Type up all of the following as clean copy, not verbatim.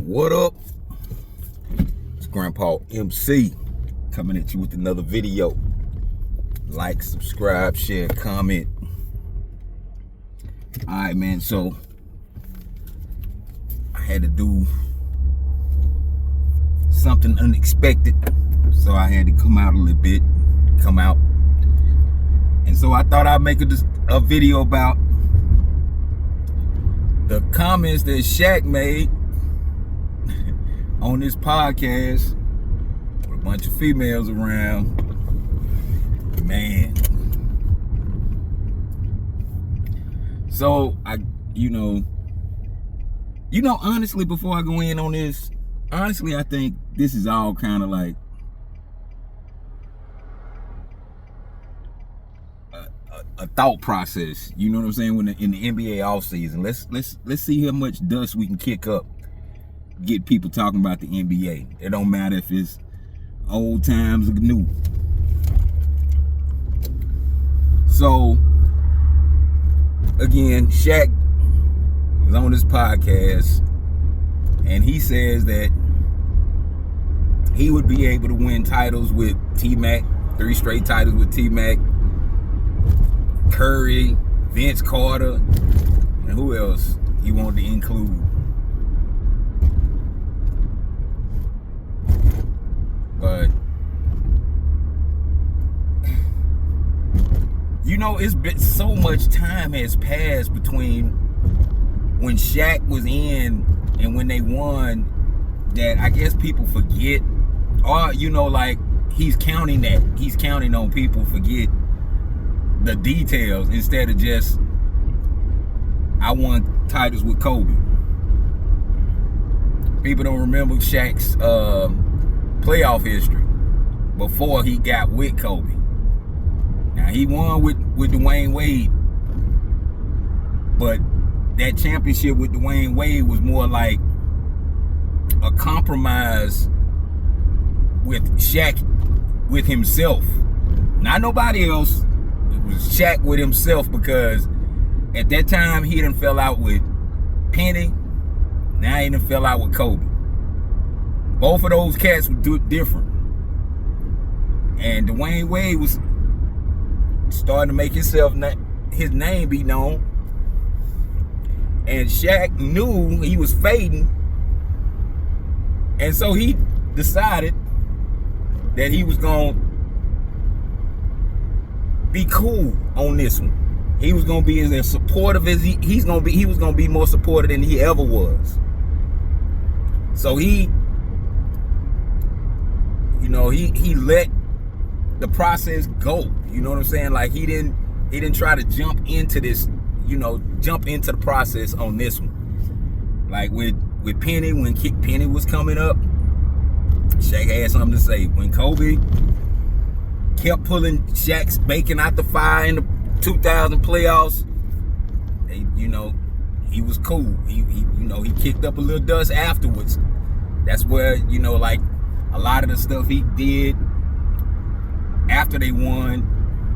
What up? It's Grandpa MC coming at you with another video. Like, subscribe, share, comment. Alright, man, so I had to do something unexpected, so I had to come out a little bit, and so I thought I'd make a video about the comments that Shaq made on this podcast with a bunch of females around. Man, so honestly, before I go in on this, honestly, I think this is all kind of like a thought process. You know what I'm saying? When in the NBA offseason, let's see how much dust we can kick up, get people talking about the NBA. It don't matter if it's old times or new. So again, Shaq was on this podcast and he says that he would be able to win titles with T-Mac, 3 straight titles with T-Mac, Curry, Vince Carter, and who else he wanted to include. But it's been so much time has passed between when Shaq was in and when they won that I guess people forget, or like he's counting on people forget the details instead of just I won titles with Kobe. People don't remember Shaq's playoff history before he got with Kobe. Now he won with Dwayne Wade, but that championship with Dwayne Wade was more like a compromise with Shaq with himself, not nobody else. It was Shaq with himself, because at that time he done fell out with Penny. Now he done fell out with Kobe. Both of those cats would do it different. And Dwayne Wade was starting to make his name be known. And Shaq knew he was fading. And so he decided that he was going to be cool on this one. He was going to be as supportive as he was going to be more supportive than he ever was. So he let the process go. You know what I'm saying? Like he didn't try to jump into this, jump into the process on this one. Like with Penny, when Penny was coming up, Shaq had something to say. When Kobe kept pulling Shaq's bacon out the fire in the 2000 playoffs, he was cool. He kicked up a little dust afterwards. That's where, like a lot of the stuff he did after they won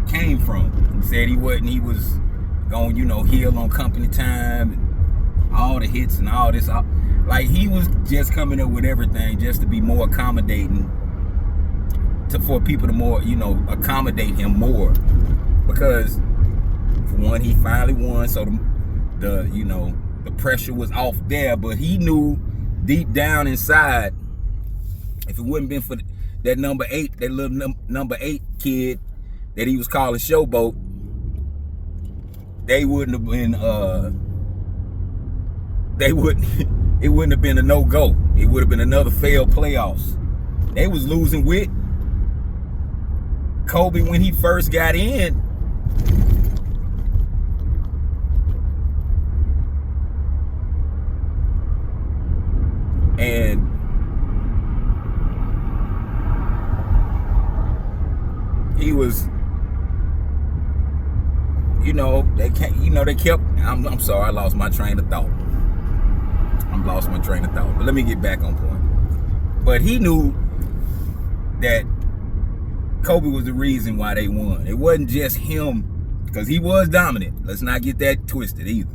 came from. He said he was going, heal on company time and all the hits and all this. Like he was just coming up with everything just to be more accommodating, for people to more, accommodate him more. Because for one, he finally won, so the pressure was off there. But he knew deep down inside, if it wouldn't been for that number 8, that little number 8 kid that he was calling Showboat, they wouldn't have been it wouldn't have been a no-go. It would have been another failed playoffs. They was losing with Kobe when he first got in. And he was, they kept, I'm sorry, I lost my train of thought. But let me get back on point. But he knew that Kobe was the reason why they won. It wasn't just him, because he was dominant. Let's not get that twisted either.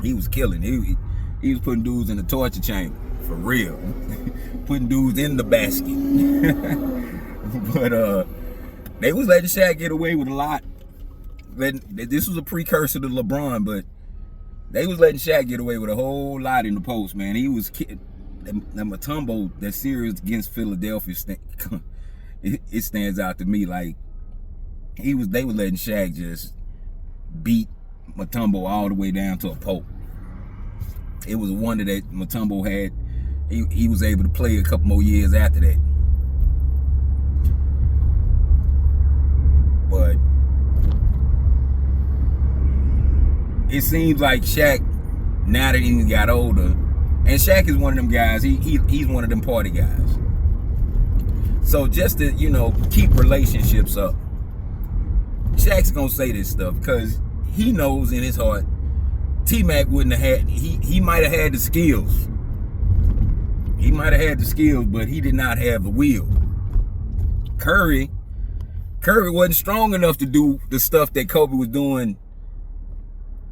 He was killing. He was putting dudes in the torture chamber. For real. Putting dudes in the basket. But they was letting Shaq get away with a lot. This was a precursor to LeBron, but they was letting Shaq get away with a whole lot in the post, man. He was that Mutombo, that series against Philadelphia, it stands out to me. Like they was letting Shaq just beat Mutombo all the way down to a post. It was a wonder that Mutombo had. He was able to play a couple more years after that. But it seems like Shaq, now that he got older, and Shaq is one of them guys, he's one of them party guys. So just to, keep relationships up, Shaq's gonna say this stuff because he knows in his heart T-Mac wouldn't have had, he might have had the skills. He might have had the skills, but he did not have the will. Curry wasn't strong enough to do the stuff that Kobe was doing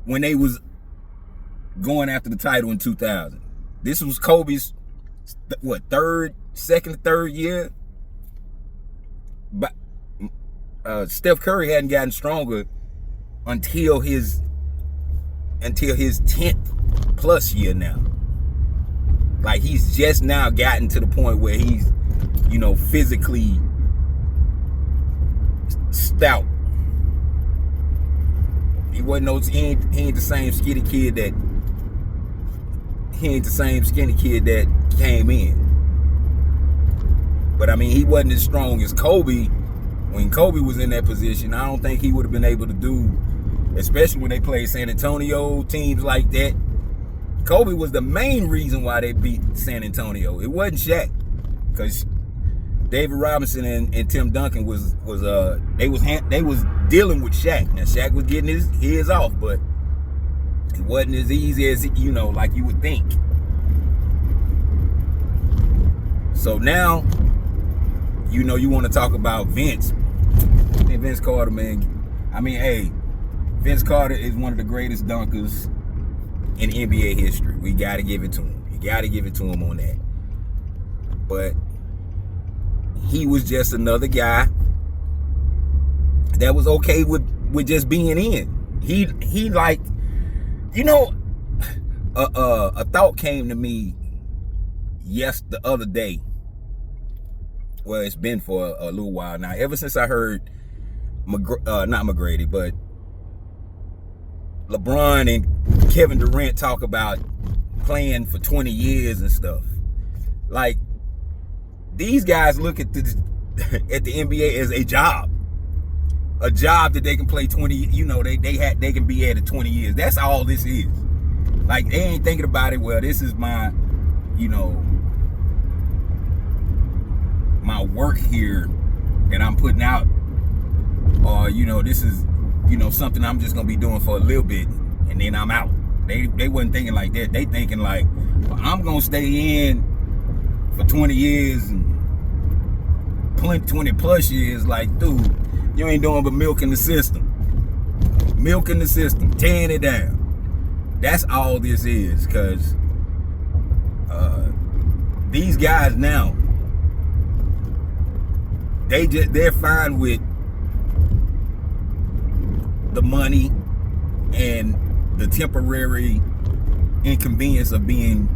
when they was going after the title in 2000. This was Kobe's, second or third year? But Steph Curry hadn't gotten stronger until his 10th plus year now. Like he's just now gotten to the point where he's, physically stout. He ain't the same skinny kid that came in. But I mean, he wasn't as strong as Kobe. When Kobe was in that position, I don't think he would have been able to do, especially when they played San Antonio, teams like that. Kobe was the main reason why they beat San Antonio. It wasn't Shaq, because David Robinson and Tim Duncan was dealing with Shaq. Now Shaq was getting his off, but it wasn't as easy as like you would think. So now, you want to talk about Vince. And Vince Carter, man. I mean, hey, Vince Carter is one of the greatest dunkers in NBA history. We got to give it to him. You got to give it to him on that. But he was just another guy that was okay with just being in. He like, a thought came to me the other day. Well, it's been for a little while now. Ever since I heard not McGrady, but LeBron and Kevin Durant talk about playing for 20 years and stuff. Like, these guys look at the NBA as a job that they can play 20. They can be at it 20 years. That's all this is. Like, they ain't thinking about it. Well, this is my, my work here that I'm putting out, or this is something I'm just gonna be doing for a little bit and then I'm out. They wasn't thinking like that. They thinking like, well, I'm gonna stay in for 20 years and 20 plus years. Like, dude, you ain't doing but milking the system, tearing it down. That's all this is. Because these guys now, they're fine with the money and the temporary inconvenience of being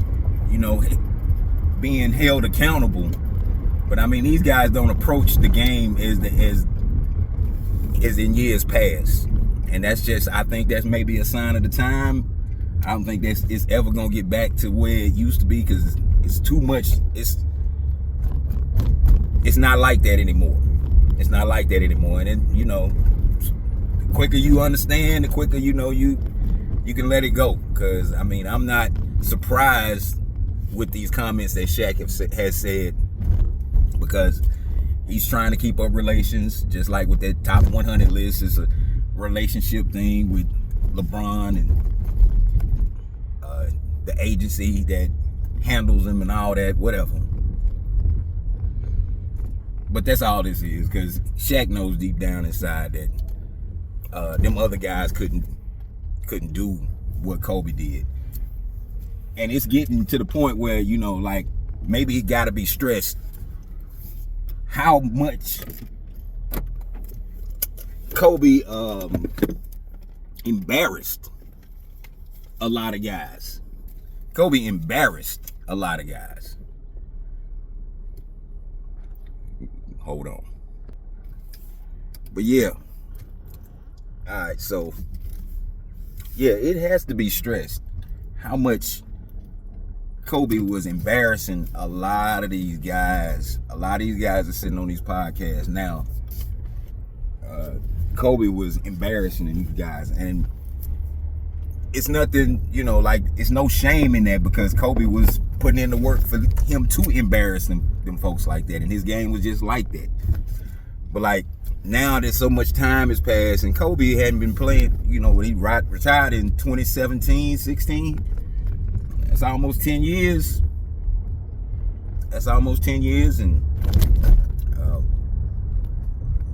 held accountable. But I mean, these guys don't approach the game as in years past, and that's just, I think that's maybe a sign of the time. I don't think it's ever gonna get back to where it used to be, because it's too much. It's not like that anymore. It's not like that anymore. And then, the quicker you understand, the quicker you can let it go. Because I mean, I'm not surprised with these comments that Shaq has said, because he's trying to keep up relations, just like with that top 100 list is a relationship thing with LeBron and the agency that handles him and all that, whatever. But that's all this is, because Shaq knows deep down inside that them other guys couldn't do what Kobe did. And it's getting to the point where, you know, like, maybe he got to be stressed how much Kobe embarrassed a lot of guys. Kobe embarrassed a lot of guys. Hold on. But yeah. All right, so yeah, it has to be stressed how much Kobe was embarrassing a lot of these guys. A lot of these guys are sitting on these podcasts now. Kobe was embarrassing these guys, and it's nothing, you know, like, it's no shame in that, because Kobe was putting in the work for him to embarrass them folks like that, and his game was just like that. But like, now that so much time has passed, and Kobe hadn't been playing, you know, when he retired in 2017, 16, that's almost 10 years. That's almost 10 years, and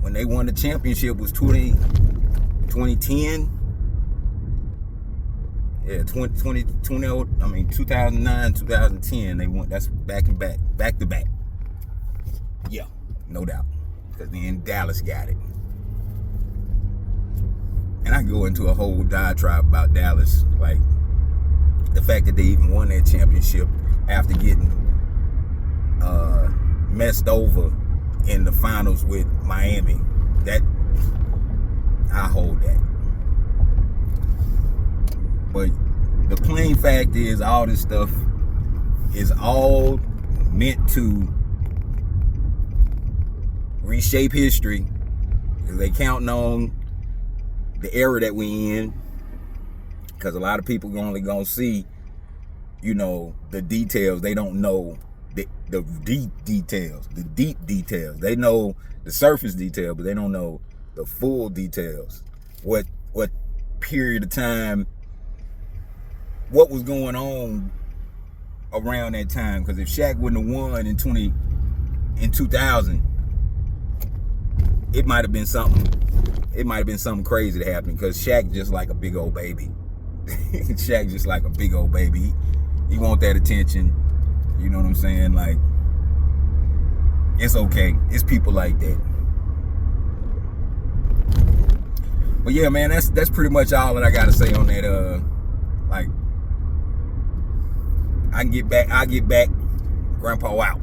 when they won the championship was 2010. Yeah, 2009, 2010, they won. That's back to back. Yeah, no doubt. Because then Dallas got it. And I go into a whole diatribe about Dallas, like the fact that they even won that championship after getting messed over in the finals with Miami. That, I hold that. But the plain fact is, all this stuff is all meant to reshape history, because they counting on the era that we in, because a lot of people are only gonna see, you know, the details. They don't know the deep details. They know the surface detail, but they don't know the full details. What period of time, what was going on around that time. Because if Shaq wouldn't have won in 2000, it might have been something. It might have been something crazy to happen, because Shaq just like a big old baby. Shaq just like a big old baby. He want that attention. You know what I'm saying? Like, it's okay. It's people like that. But yeah, man, that's pretty much all that I gotta say on that. Like, I'll get back. Grandpa out.